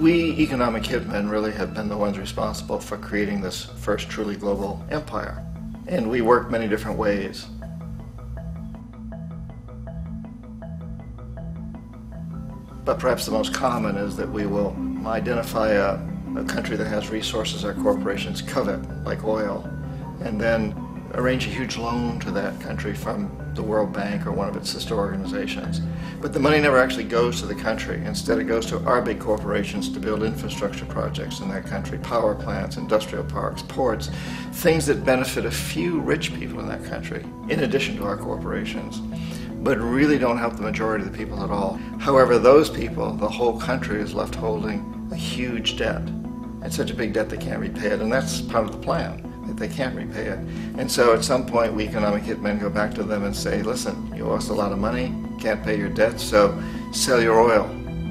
We economic hitmen really have been the ones responsible for creating this first truly global empire. And we work many different ways. But perhaps the most common is that we will identify a country that has resources our corporations covet, like oil, and then arrange a huge loan to that country from the World Bank or one of its sister organizations. But the money never actually goes to the country. Instead, it goes to our big corporations to build infrastructure projects in that country, power plants, industrial parks, ports, things that benefit a few rich people in that country, in addition to our corporations, but really don't help the majority of the people at all. However, those people, the whole country is left holding a huge debt. It's such a big debt they can't repay it, and that's part of the plan, that they can't repay it. And so at some point, we economic hitmen go back to them and say, listen, you owe us a lot of money, can't pay your debt, so sell your oil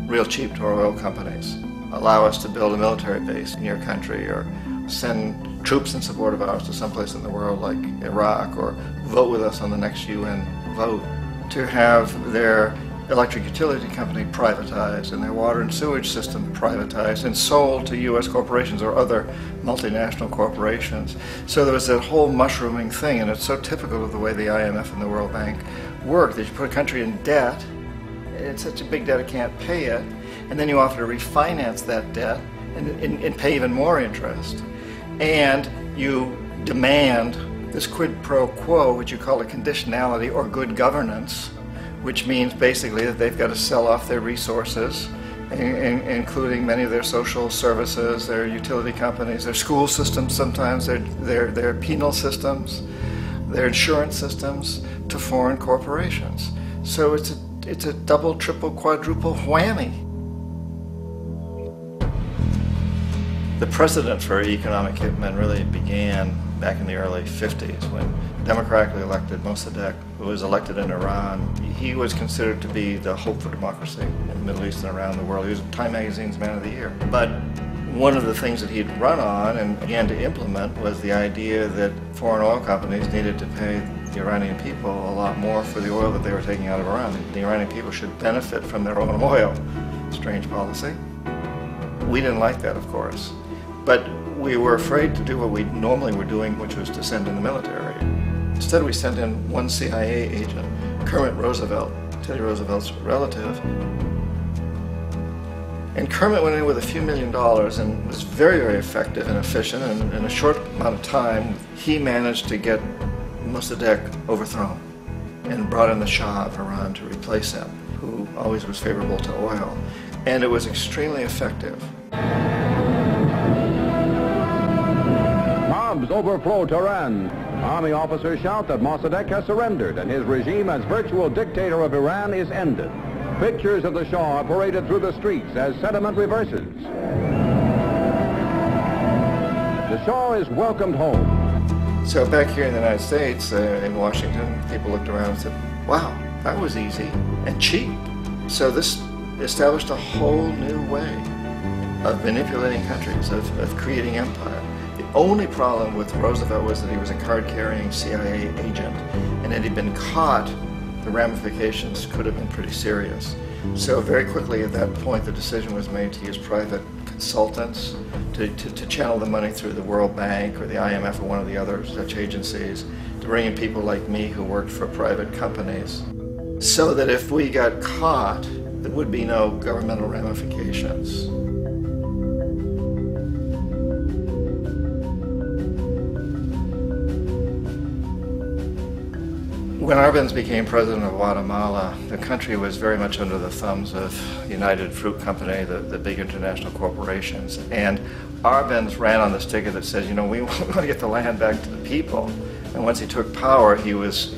real cheap to our oil companies. Allow us to build a military base in your country, or send troops in support of ours to someplace in the world like Iraq, or vote with us on the next UN vote. To have their electric utility company privatized and their water and sewage system privatized and sold to U.S. corporations or other multinational corporations. So there was that whole mushrooming thing, and it's so typical of the way the IMF and the World Bank work, that you put a country in debt, it's such a big debt it can't pay it, and then you offer to refinance that debt and pay even more interest. And you demand this quid pro quo, which you call a conditionality or good governance, which means basically that they've got to sell off their resources, including many of their social services, their utility companies, their school systems sometimes, their penal systems, their insurance systems, to foreign corporations. So it's a double, triple, quadruple whammy. The precedent for economic hitmen really began back in the early 50s when democratically elected Mossadegh, who was elected in Iran, he was considered to be the hope for democracy in the Middle East and around the world. He was Time Magazine's Man of the Year. But one of the things that he'd run on and began to implement was the idea that foreign oil companies needed to pay the Iranian people a lot more for the oil that they were taking out of Iran. The Iranian people should benefit from their own oil. Strange policy. We didn't like that, of course. But we were afraid to do what we normally were doing, which was to send in the military. Instead, we sent in one CIA agent, Kermit Roosevelt, Teddy Roosevelt's relative. And Kermit went in with a few $1 million and was very, very effective and efficient. And in a short amount of time, he managed to get Mossadegh overthrown and brought in the Shah of Iran to replace him, who always was favorable to oil. And it was extremely effective. Bombs overflow Tehran. Army officers shout that Mossadegh has surrendered and his regime as virtual dictator of Iran is ended. Pictures of the Shah are paraded through the streets as sentiment reverses. The Shah is welcomed home. So back here in the United States, in Washington, people looked around and said, wow, that was easy and cheap. So this established a whole new way of manipulating countries, of creating empire. The only problem with Roosevelt was that he was a card-carrying CIA agent, and had he been caught, the ramifications could have been pretty serious. So very quickly at that point, the decision was made to use private consultants to channel the money through the World Bank or the IMF or one of the other such agencies, to bring in people like me who worked for private companies, so that if we got caught, there would be no governmental ramifications. When Arbenz became president of Guatemala, the country was very much under the thumbs of United Fruit Company, the big international corporations. And Arbenz ran on this ticket that says, you know, we want to get the land back to the people. And once he took power, he was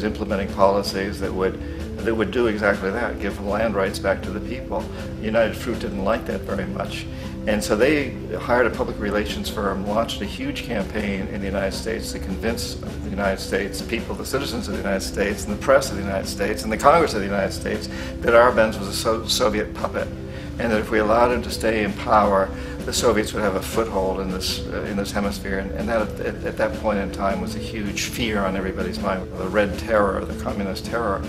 implementing policies that would do exactly that, give land rights back to the people. United Fruit didn't like that very much. And so they hired a public relations firm, launched a huge campaign in the United States to convince the United States people, the citizens of the United States, and the press of the United States, and the Congress of the United States, that Arbenz was a Soviet puppet, and that if we allowed him to stay in power, the Soviets would have a foothold in this hemisphere. And that, at that point in time, was a huge fear on everybody's mind, the Red Terror, the Communist Terror.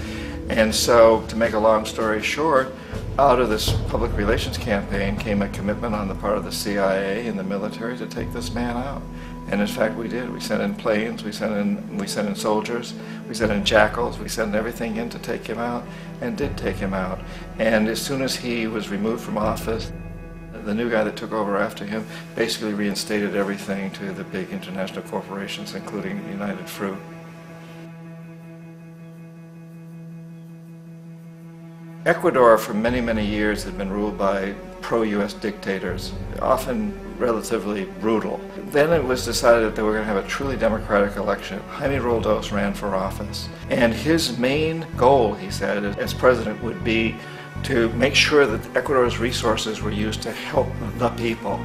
And so, to make a long story short, Out of this public relations campaign came a commitment on the part of the CIA and the military to take this man out. And in fact, we did. We sent in planes, we sent in soldiers, we sent in jackals, we sent everything in to take him out, and did take him out. And as soon as he was removed from office, the new guy that took over after him basically reinstated everything to the big international corporations, including United Fruit. Ecuador for many, many years had been ruled by pro-US dictators, often relatively brutal. Then it was decided that they were going to have a truly democratic election. Jaime Roldos ran for office, and his main goal, he said, as president would be to make sure that Ecuador's resources were used to help the people.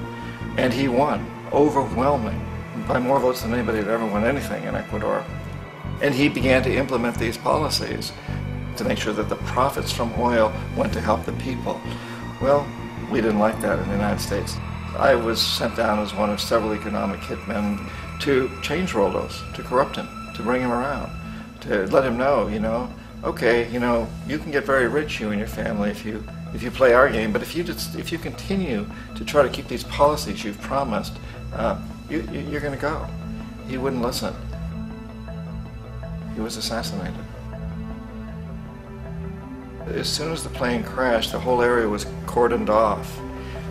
And he won, overwhelming, by more votes than anybody had ever won anything in Ecuador. And he began to implement these policies to make sure that the profits from oil went to help the people. Well, we didn't like that in the United States. I was sent down as one of several economic hitmen to change Roldos, to corrupt him, to bring him around, to let him know, okay, you can get very rich, you and your family, if you play our game, but if you continue to try to keep these policies you've promised, you're going to go. He wouldn't listen. He was assassinated. As soon as the plane crashed, the whole area was cordoned off.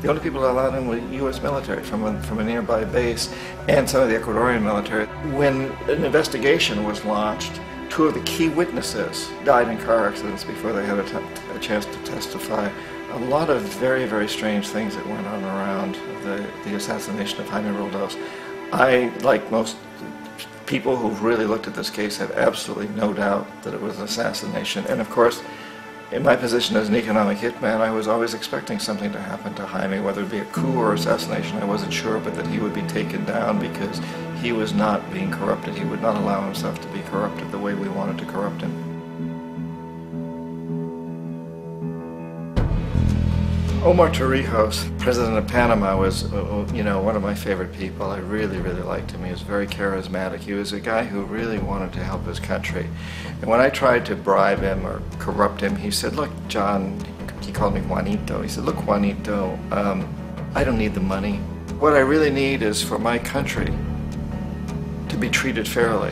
The only people allowed in were U.S. military from a nearby base and some of the Ecuadorian military. When an investigation was launched, two of the key witnesses died in car accidents before they had a chance to testify. A lot of very, very strange things that went on around the assassination of Jaime Roldos. I, like most people who've really looked at this case, have absolutely no doubt that it was an assassination. And of course, in my position as an economic hitman, I was always expecting something to happen to Jaime, whether it be a coup or assassination, I wasn't sure, but that he would be taken down because he was not being corrupted. He would not allow himself to be corrupted the way we wanted to corrupt him. Omar Torrijos, president of Panama, was, one of my favorite people. I really, really liked him. He was very charismatic. He was a guy who really wanted to help his country. And when I tried to bribe him or corrupt him, he said, look, John, he called me Juanito. He said, look, Juanito, I don't need the money. What I really need is for my country to be treated fairly.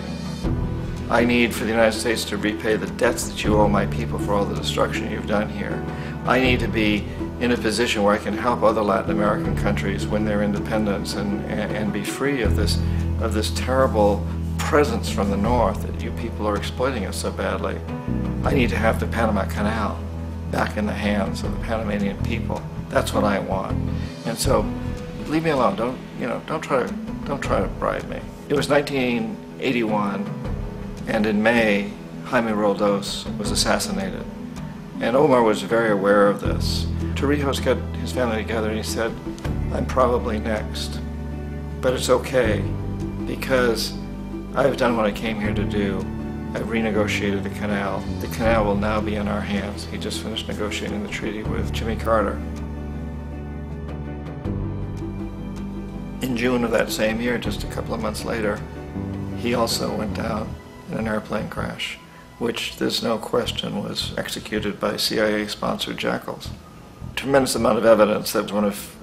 I need for the United States to repay the debts that you owe my people for all the destruction you've done here. I need to be in a position where I can help other Latin American countries win their independence and be free of this terrible presence from the north that you people are exploiting us so badly. I need to have the Panama Canal back in the hands of the Panamanian people. That's what I want. And so, leave me alone. Don't try to bribe me. It was 1981, and in May, Jaime Roldos was assassinated. And Omar was very aware of this. Torrijos got his family together and he said, I'm probably next, but it's okay because I've done what I came here to do. I've renegotiated the canal. The canal will now be in our hands. He just finished negotiating the treaty with Jimmy Carter. In June of that same year, just a couple of months later, he also went down in an airplane crash, which there's no question was executed by CIA-sponsored jackals. Tremendous amount of evidence that one of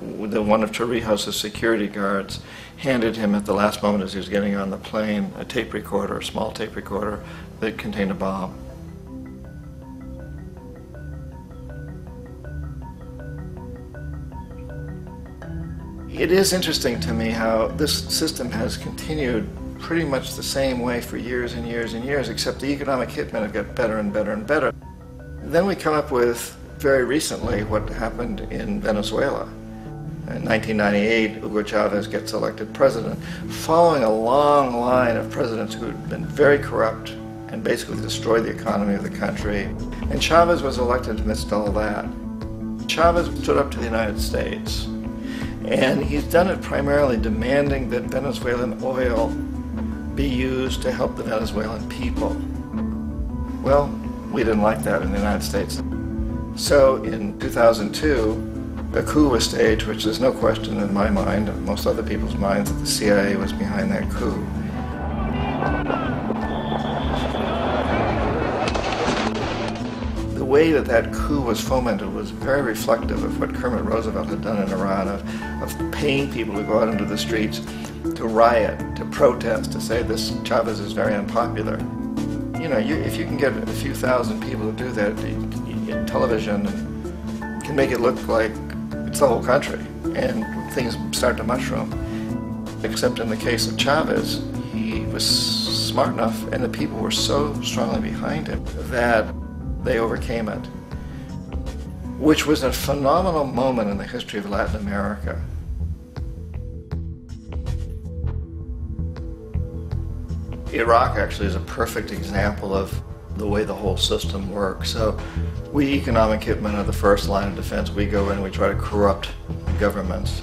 Torrijos' security guards handed him at the last moment as he was getting on the plane a tape recorder, a small tape recorder that contained a bomb. It is interesting to me how this system has continued pretty much the same way for years and years and years, except the economic hitmen have got better and better and better. Then we come up with, very recently, what happened in Venezuela. In 1998, Hugo Chavez gets elected president, following a long line of presidents who had been very corrupt and basically destroyed the economy of the country. And Chavez was elected amidst all that. Chavez stood up to the United States, and he's done it primarily demanding that Venezuelan oil be used to help the Venezuelan people. Well, we didn't like that in the United States. So in 2002, a coup was staged, which there's no question in my mind, and most other people's minds, that the CIA was behind that coup. The the way that that coup was fomented was very reflective of what Kermit Roosevelt had done in Iran, of paying people to go out into the streets, to riot, to protest, to say this Chavez is very unpopular. You know, if you can get a few thousand people to do that, television can make it look like it's the whole country, and things start to mushroom. Except in the case of Chavez, he was smart enough, and the people were so strongly behind him that they overcame it, which was a phenomenal moment in the history of Latin America. Iraq actually is a perfect example of the way the whole system works. So we economic hitmen are the first line of defense. We go in, we try to corrupt governments.